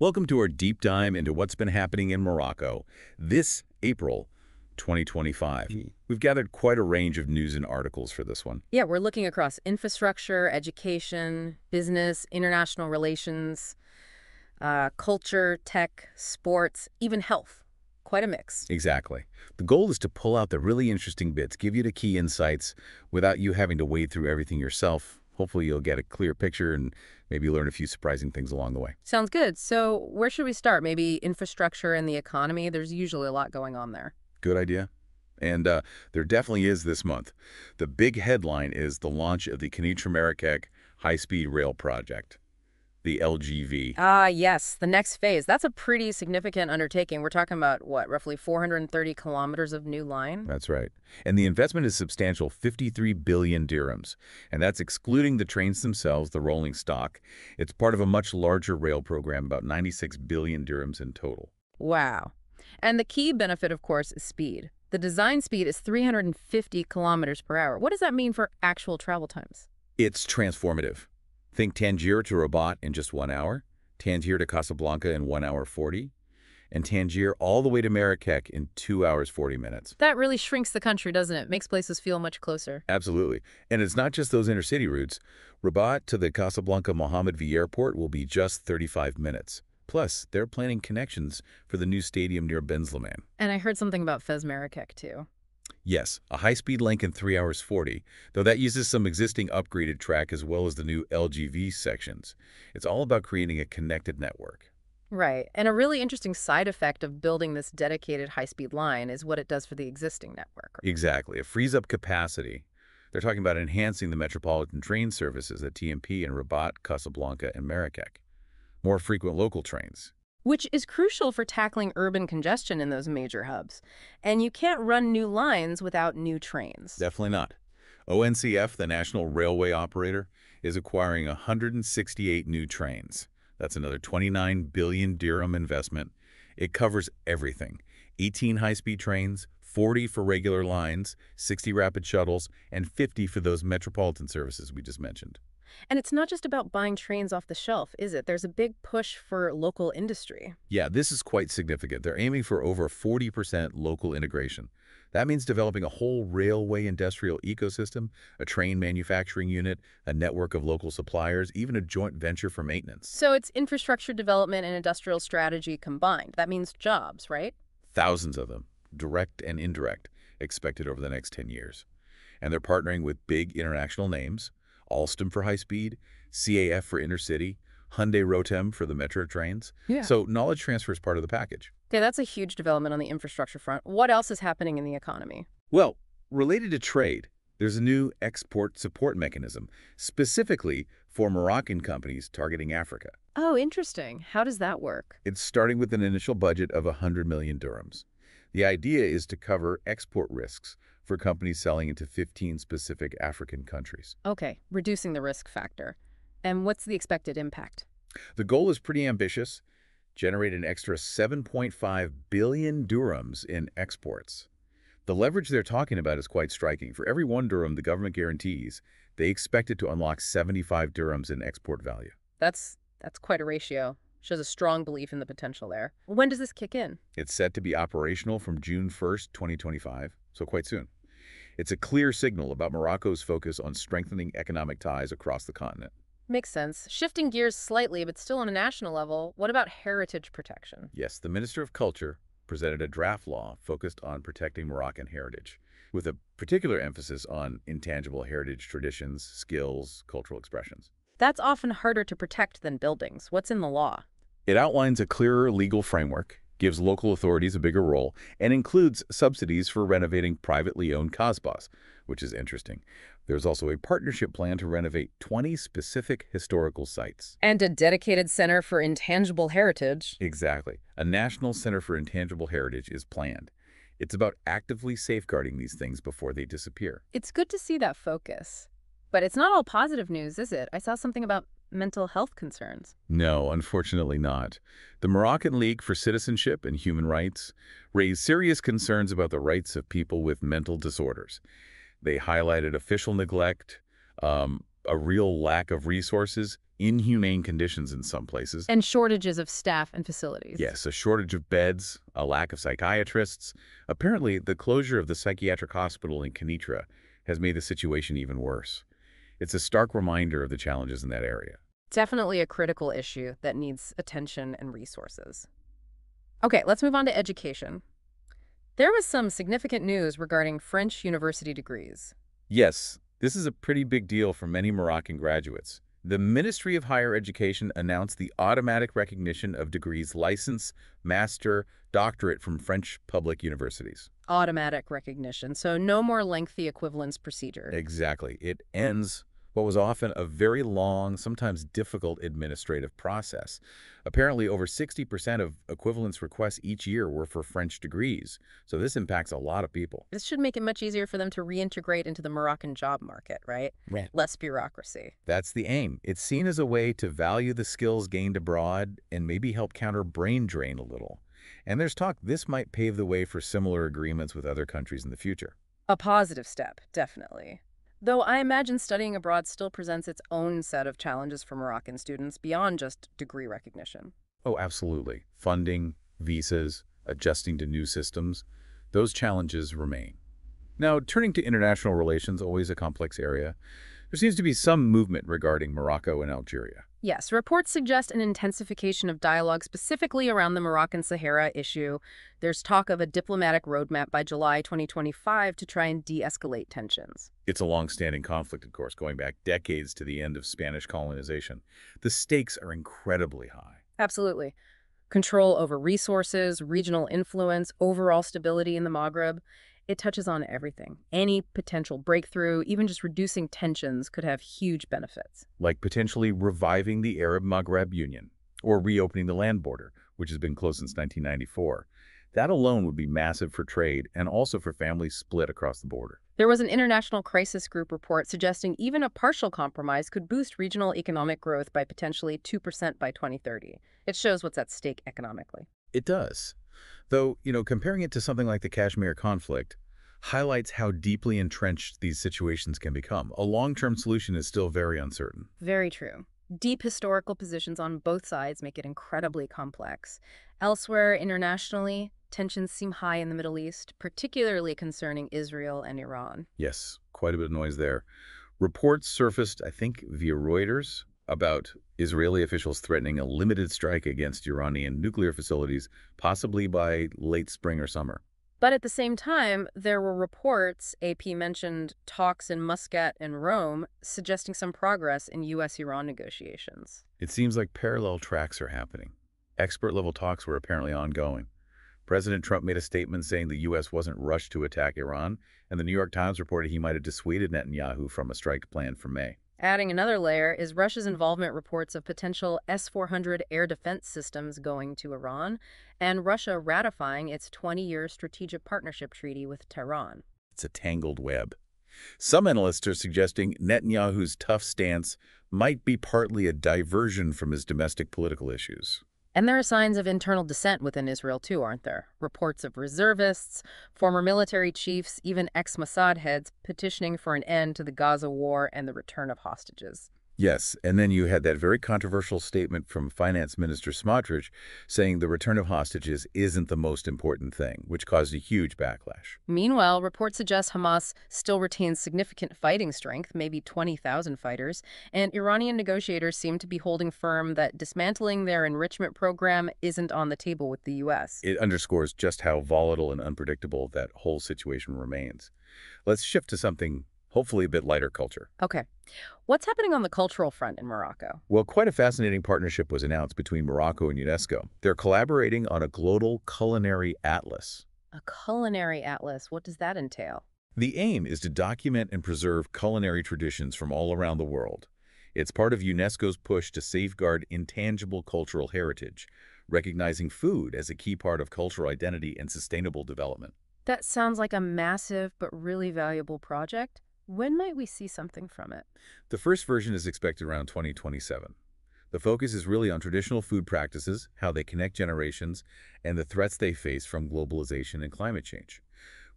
Welcome to our deep dive into what's been happening in Morocco this April 2025. We've gathered quite a range of news and articles for this one. Yeah, we're looking across infrastructure, education, business, international relations, culture, tech, sports, even health. Quite a mix. Exactly. The goal is to pull out the really interesting bits, give you the key insights without you having to wade through everything yourself. Hopefully you'll get a clear picture and maybe learn a few surprising things along the way. Sounds good. So where should we start? Maybe infrastructure and the economy? There's usually a lot going on there. Good idea. And there definitely is this month. The big headline is the launch of the Kénitra-Marrakech high-speed rail project, the LGV. Ah, yes, the next phase. That's a pretty significant undertaking. We're talking about, what, roughly 430 kilometers of new line? That's right. And the investment is substantial, 53 billion dirhams. And that's excluding the trains themselves, the rolling stock. It's part of a much larger rail program, about 96 billion dirhams in total. Wow. And the key benefit, of course, is speed. The design speed is 350 kilometers per hour. What does that mean for actual travel times? It's transformative. Think Tangier to Rabat in just 1 hour, Tangier to Casablanca in 1 hour 40, and Tangier all the way to Marrakech in 2 hours 40 minutes. That really shrinks the country, doesn't it? Makes places feel much closer. Absolutely. And it's not just those intercity routes. Rabat to the Casablanca Mohammed V Airport will be just 35 minutes. Plus, they're planning connections for the new stadium near Benzleman. And I heard something about Fez Marrakech, too. Yes, a high-speed link in 3 hours 40, though that uses some existing upgraded track as well as the new LGV sections. It's all about creating a connected network. Right. And a really interesting side effect of building this dedicated high-speed line is what it does for the existing network. Exactly. It frees up capacity. They're talking about enhancing the metropolitan train services at TMP in Rabat, Casablanca, and Marrakech. More frequent local trains. Which is crucial for tackling urban congestion in those major hubs. And you can't run new lines without new trains. Definitely not. ONCF, the national railway operator, is acquiring 168 new trains. That's another 29 billion dirham investment. It covers everything. 18 high-speed trains, 40 for regular lines, 60 rapid shuttles, and 50 for those metropolitan services we just mentioned. And it's not just about buying trains off the shelf, is it? There's a big push for local industry. Yeah, this is quite significant. They're aiming for over 40% local integration. That means developing a whole railway industrial ecosystem, a train manufacturing unit, a network of local suppliers, even a joint venture for maintenance. So it's infrastructure development and industrial strategy combined. That means jobs, right? Thousands of them, direct and indirect, expected over the next 10 years. And they're partnering with big international names, Alstom for high-speed, CAF for intercity, Hyundai Rotem for the metro trains. Yeah. So knowledge transfer is part of the package. Okay, that's a huge development on the infrastructure front. What else is happening in the economy? Well, related to trade, there's a new export support mechanism, specifically for Moroccan companies targeting Africa. Oh, interesting. How does that work? It's starting with an initial budget of 100 million dirhams. The idea is to cover export risks for companies selling into 15 specific African countries. Okay, reducing the risk factor. And what's the expected impact? The goal is pretty ambitious. Generate an extra 7.5 billion dirhams in exports. The leverage they're talking about is quite striking. For every 1 dirham the government guarantees, they expect it to unlock 75 dirhams in export value. That's quite a ratio. Shows a strong belief in the potential there. When does this kick in? It's set to be operational from June 1st, 2025, so quite soon. It's a clear signal about Morocco's focus on strengthening economic ties across the continent. Makes sense. Shifting gears slightly, but still on a national level, what about heritage protection? Yes, the Minister of Culture presented a draft law focused on protecting Moroccan heritage, with a particular emphasis on intangible heritage traditions, skills, cultural expressions. That's often harder to protect than buildings. What's in the law? It outlines a clearer legal framework, gives local authorities a bigger role, and includes subsidies for renovating privately owned kasbahs, which is interesting. There's also a partnership plan to renovate 20 specific historical sites. And a dedicated center for intangible heritage. Exactly. A National Center for Intangible Heritage is planned. It's about actively safeguarding these things before they disappear. It's good to see that focus. But it's not all positive news, is it? I saw something about mental health concerns. No, unfortunately not. The Moroccan League for Citizenship and Human Rights raised serious concerns about the rights of people with mental disorders. They highlighted official neglect, a real lack of resources, inhumane conditions in some places. And shortages of staff and facilities. Yes, a shortage of beds, a lack of psychiatrists. Apparently, the closure of the psychiatric hospital in Kénitra has made the situation even worse. It's a stark reminder of the challenges in that area. Definitely a critical issue that needs attention and resources. Okay, let's move on to education. There was some significant news regarding French university degrees. Yes, this is a pretty big deal for many Moroccan graduates. The Ministry of Higher Education announced the automatic recognition of degrees license, master, doctorate from French public universities. Automatic recognition, so no more lengthy equivalence procedure. Exactly. It ends what was often a very long, sometimes difficult administrative process. Apparently, over 60% of equivalence requests each year were for French degrees, so this impacts a lot of people. This should make it much easier for them to reintegrate into the Moroccan job market, right? Right. Less bureaucracy. That's the aim. It's seen as a way to value the skills gained abroad and maybe help counter brain drain a little. And there's talk this might pave the way for similar agreements with other countries in the future. A positive step, definitely. Though I imagine studying abroad still presents its own set of challenges for Moroccan students beyond just degree recognition. Oh, absolutely. Funding, visas, adjusting to new systems, those challenges remain. Now, turning to international relations, always a complex area, there seems to be some movement regarding Morocco and Algeria. Yes, reports suggest an intensification of dialogue specifically around the Moroccan Sahara issue. There's talk of a diplomatic roadmap by July 2025 to try and de-escalate tensions. It's a long-standing conflict, of course, going back decades to the end of Spanish colonization. The stakes are incredibly high. Absolutely. Control over resources, regional influence, overall stability in the Maghreb. It touches on everything. Any potential breakthrough, even just reducing tensions, could have huge benefits. Like potentially reviving the Arab-Maghreb Union, or reopening the land border, which has been closed since 1994. That alone would be massive for trade and also for families split across the border. There was an international crisis group report suggesting even a partial compromise could boost regional economic growth by potentially 2% by 2030. It shows what's at stake economically. It does. Though, comparing it to something like the Kashmir conflict highlights how deeply entrenched these situations can become. A long-term solution is still very uncertain. Very true. Deep historical positions on both sides make it incredibly complex. Elsewhere, internationally, tensions seem high in the Middle East, particularly concerning Israel and Iran. Yes, quite a bit of noise there. Reports surfaced, I think, via Reuters, about Israeli officials threatening a limited strike against Iranian nuclear facilities, possibly by late spring or summer. But at the same time, there were reports, AP mentioned talks in Muscat and Rome, suggesting some progress in U.S.-Iran negotiations. It seems like parallel tracks are happening. Expert-level talks were apparently ongoing. President Trump made a statement saying the U.S. wasn't rushed to attack Iran, and the New York Times reported he might have dissuaded Netanyahu from a strike planned for May. Adding another layer is Russia's involvement reports of potential S-400 air defense systems going to Iran, and Russia ratifying its 20-year strategic partnership treaty with Tehran. It's a tangled web. Some analysts are suggesting Netanyahu's tough stance might be partly a diversion from his domestic political issues. And there are signs of internal dissent within Israel too, aren't there? Reports of reservists, former military chiefs, even ex-Mossad heads petitioning for an end to the Gaza war and the return of hostages. Yes, and then you had that very controversial statement from Finance Minister Smotrich saying the return of hostages isn't the most important thing, which caused a huge backlash. Meanwhile, reports suggest Hamas still retains significant fighting strength, maybe 20,000 fighters, and Iranian negotiators seem to be holding firm that dismantling their enrichment program isn't on the table with the U.S. It underscores just how volatile and unpredictable that whole situation remains. Let's shift to something hopefully a bit lighter culture. Okay. What's happening on the cultural front in Morocco? Well, quite a fascinating partnership was announced between Morocco and UNESCO. They're collaborating on a global culinary atlas. A culinary atlas, what does that entail? The aim is to document and preserve culinary traditions from all around the world. It's part of UNESCO's push to safeguard intangible cultural heritage, recognizing food as a key part of cultural identity and sustainable development. That sounds like a massive but really valuable project. When might we see something from it? The first version is expected around 2027. The focus is really on traditional food practices, how they connect generations, and the threats they face from globalization and climate change.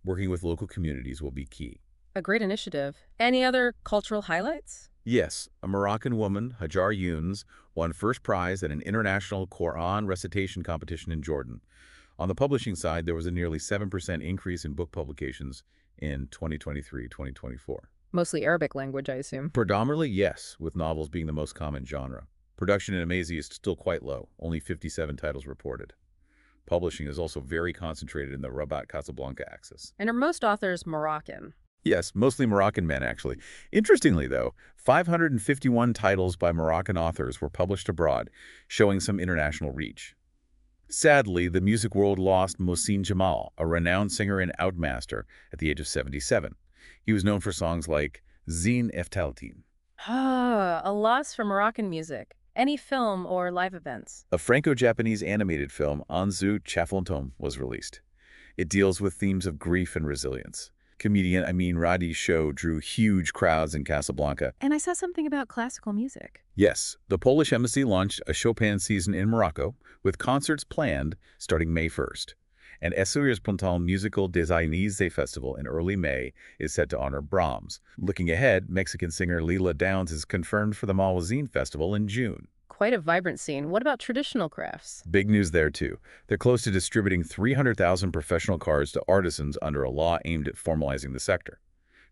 Working with local communities will be key. A great initiative. Any other cultural highlights? Yes, a Moroccan woman, Hajar Younes, won first prize at an international Quran recitation competition in Jordan. On the publishing side, there was a nearly 7% increase in book publications in 2023-2024. Mostly Arabic language, I assume. Predominantly, yes, with novels being the most common genre. Production in Amazi is still quite low, only 57 titles reported. Publishing is also very concentrated in the Rabat-Casablanca axis. And are most authors Moroccan? Yes, mostly Moroccan men, actually. Interestingly, though, 551 titles by Moroccan authors were published abroad, showing some international reach. Sadly, the music world lost Mohsin Jamal, a renowned singer and outmaster, at the age of 77. He was known for songs like Zine Eftaltin. Ah, a loss for Moroccan music. Any film or live events? A Franco-Japanese animated film, Anzu Chafontom, was released. It deals with themes of grief and resilience. Comedian Amin Radi's show drew huge crowds in Casablanca. And I saw something about classical music. Yes, the Polish embassy launched a Chopin season in Morocco, with concerts planned starting May 1st. And Essuriers Pontal Musical des Aïnizes Festival in early May is set to honor Brahms. Looking ahead, Mexican singer Lila Downs is confirmed for the Malwazine Festival in June. Quite a vibrant scene. What about traditional crafts? Big news there, too. They're close to distributing 300,000 professional cards to artisans under a law aimed at formalizing the sector.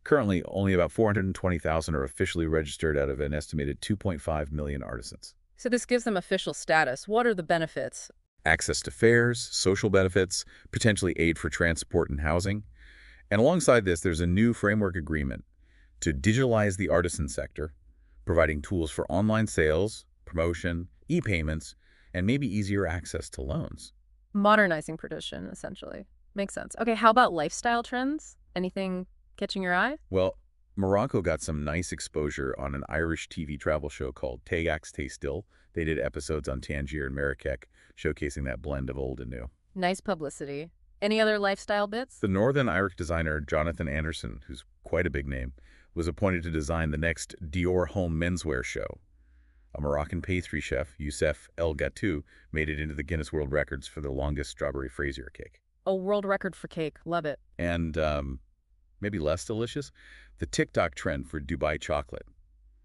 Currently, only about 420,000 are officially registered out of an estimated 2.5 million artisans. So this gives them official status. What are the benefits? Access to fairs, social benefits, potentially aid for transport and housing. And alongside this, there's a new framework agreement to digitalize the artisan sector, providing tools for online sales, promotion, e-payments, and maybe easier access to loans. Modernizing tradition, essentially. Makes sense. Okay, how about lifestyle trends? Anything catching your eye? Well, Morocco got some nice exposure on an Irish TV travel show called Tagax Tay Still. They did episodes on Tangier and Marrakech, showcasing that blend of old and new. Nice publicity. Any other lifestyle bits? The Northern Irish designer Jonathan Anderson, who's quite a big name, was appointed to design the next Dior home menswear show. A Moroccan pastry chef, Youssef El Gatou, made it into the Guinness World Records for the longest strawberry fraisier cake. A world record for cake. Love it. And maybe less delicious, the TikTok trend for Dubai chocolate.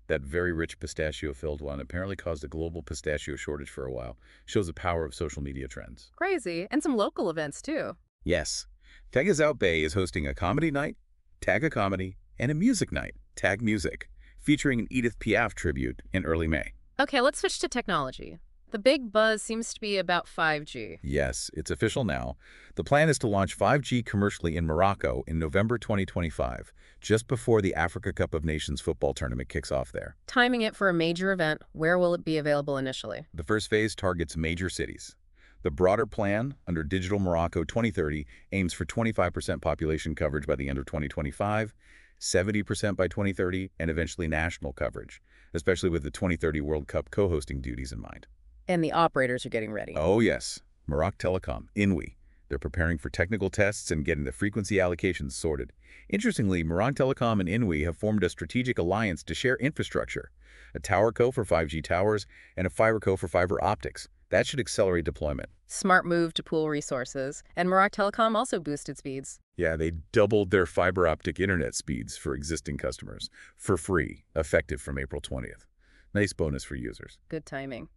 That very rich pistachio-filled one apparently caused a global pistachio shortage for a while. Shows the power of social media trends. Crazy. And some local events, too. Yes. Tagazout Bay is hosting a comedy night, Tag a Comedy, and a music night, Tag Music, featuring an Edith Piaf tribute in early May. Okay, let's switch to technology. The big buzz seems to be about 5G. Yes, it's official now. The plan is to launch 5G commercially in Morocco in November 2025, just before the Africa Cup of Nations football tournament kicks off there. Timing it for a major event, where will it be available initially? The first phase targets major cities. The broader plan, under Digital Morocco 2030, aims for 25% population coverage by the end of 2025, 70% by 2030, and eventually national coverage, especially with the 2030 World Cup co-hosting duties in mind. And the operators are getting ready. Oh, yes. Maroc Telecom, INWI. They're preparing for technical tests and getting the frequency allocations sorted. Interestingly, Maroc Telecom and INWI have formed a strategic alliance to share infrastructure, a tower co for 5G towers and a fiber co for fiber optics. That should accelerate deployment. Smart move to pool resources. And Maroc Telecom also boosted speeds. Yeah, they doubled their fiber optic internet speeds for existing customers for free, effective from April 20th. Nice bonus for users. Good timing.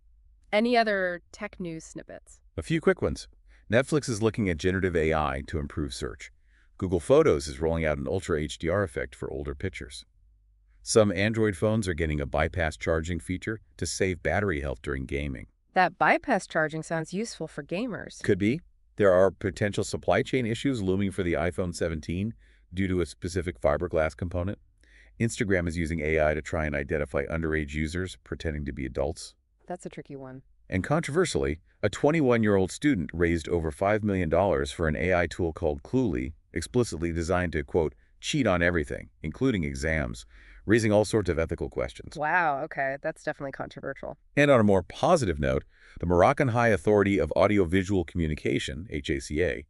Any other tech news snippets? A few quick ones. Netflix is looking at generative AI to improve search. Google Photos is rolling out an Ultra HDR effect for older pictures. Some Android phones are getting a bypass charging feature to save battery health during gaming. That bypass charging sounds useful for gamers. Could be. There are potential supply chain issues looming for the iPhone 17 due to a specific fiberglass component. Instagram is using AI to try and identify underage users pretending to be adults. That's a tricky one. And controversially, a 21-year-old student raised over $5 million for an AI tool called Cluely, explicitly designed to, quote, cheat on everything, including exams, raising all sorts of ethical questions. Wow, okay, that's definitely controversial. And on a more positive note, the Moroccan High Authority of Audiovisual Communication, HACA,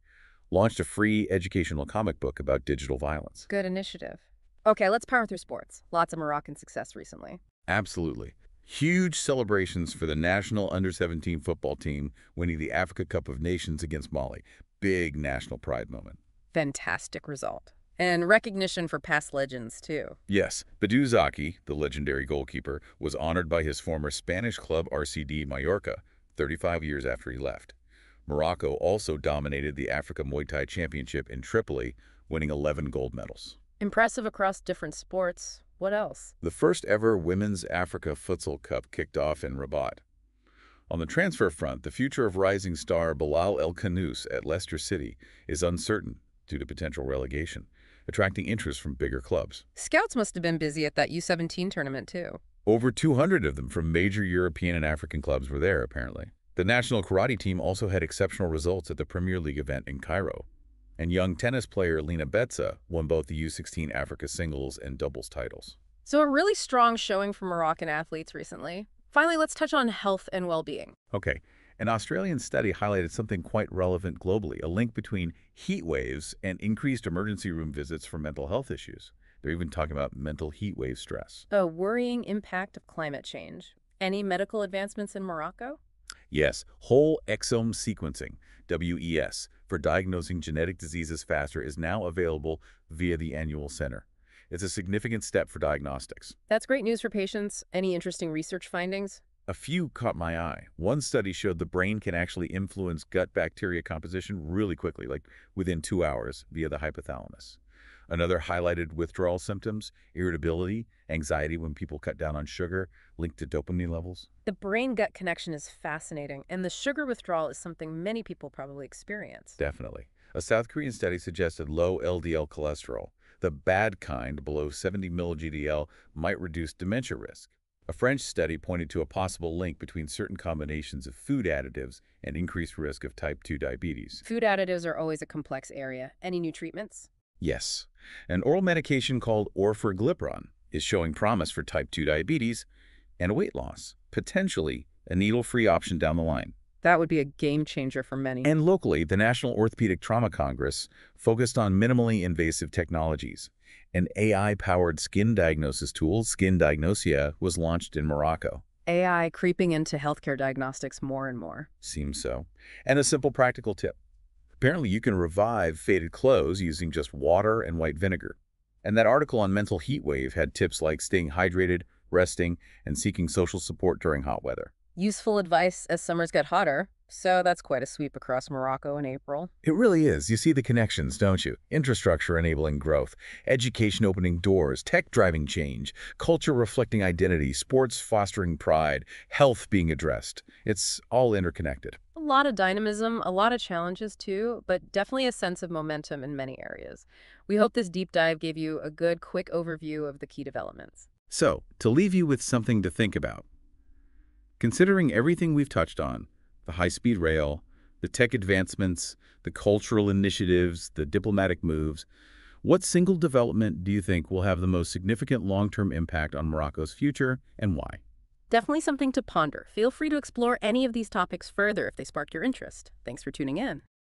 launched a free educational comic book about digital violence. Good initiative. Okay, let's power through sports. Lots of Moroccan success recently. Absolutely. Huge celebrations for the national under-17 football team winning the Africa Cup of Nations against Mali. Big national pride moment. Fantastic result. And recognition for past legends, too. Yes, Badou Zaki, the legendary goalkeeper, was honored by his former Spanish club RCD Mallorca 35 years after he left. Morocco also dominated the Africa Muay Thai Championship in Tripoli, winning 11 gold medals. Impressive across different sports. What else? The first ever Women's Africa Futsal Cup kicked off in Rabat. On the transfer front, the future of rising star Bilal El Khanous at Leicester City is uncertain due to potential relegation, attracting interest from bigger clubs. Scouts must have been busy at that U17 tournament, too. Over 200 of them from major European and African clubs were there, apparently. The national karate team also had exceptional results at the Premier League event in Cairo. And young tennis player Lena Betsa won both the U16 Africa singles and doubles titles. So a really strong showing for Moroccan athletes recently. Finally, let's touch on health and well-being. Okay, an Australian study highlighted something quite relevant globally, a link between heat waves and increased emergency room visits for mental health issues. They're even talking about mental heat wave stress. A worrying impact of climate change. Any medical advancements in Morocco? Yes, whole exome sequencing, WES, for diagnosing genetic diseases faster is now available via the annual center. It's a significant step for diagnostics. That's great news for patients. Any interesting research findings? A few caught my eye. One study showed the brain can actually influence gut bacteria composition really quickly, like within 2 hours, via the hypothalamus. Another highlighted withdrawal symptoms, irritability, anxiety when people cut down on sugar, linked to dopamine levels. The brain-gut connection is fascinating, and the sugar withdrawal is something many people probably experience. Definitely. A South Korean study suggested low LDL cholesterol, the bad kind below 70 mg/dL, might reduce dementia risk. A French study pointed to a possible link between certain combinations of food additives and increased risk of type 2 diabetes. Food additives are always a complex area. Any new treatments? Yes. An oral medication called orforglipron is showing promise for type 2 diabetes and weight loss, potentially a needle-free option down the line. That would be a game changer for many. And locally, the National Orthopedic Trauma Congress focused on minimally invasive technologies. An AI-powered skin diagnosis tool, Skin Diagnosia, was launched in Morocco. AI creeping into healthcare diagnostics more and more. Seems so. And a simple practical tip. Apparently, you can revive faded clothes using just water and white vinegar. And that article on mental heat wave had tips like staying hydrated, resting, and seeking social support during hot weather. Useful advice as summers get hotter. So that's quite a sweep across Morocco in April. It really is. You see the connections, don't you? Infrastructure enabling growth, education opening doors, tech driving change, culture reflecting identity, sports fostering pride, health being addressed. It's all interconnected. A lot of dynamism, a lot of challenges too, but definitely a sense of momentum in many areas. We hope this deep dive gave you a good, quick overview of the key developments. So, to leave you with something to think about, considering everything we've touched on, the high-speed rail, the tech advancements, the cultural initiatives, the diplomatic moves, what single development do you think will have the most significant long-term impact on Morocco's future and why? Definitely something to ponder. Feel free to explore any of these topics further if they sparked your interest. Thanks for tuning in.